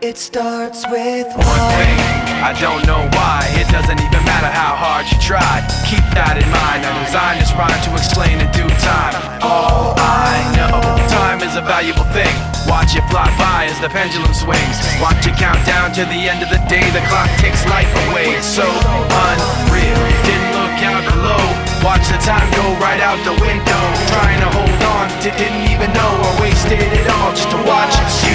It starts with one thing, I don't know why. It doesn't even matter how hard you try. Keep that in mind. I designed this rhyme to explain in due time. All I know, time is a valuable thing. Watch it fly by as the pendulum swings. Watch it count down to the end of the day. The clock takes life away. It's so unreal. Didn't look out below. Watch the time go right out the window. Trying to hold on, didn't even know I wasted it all just to watch you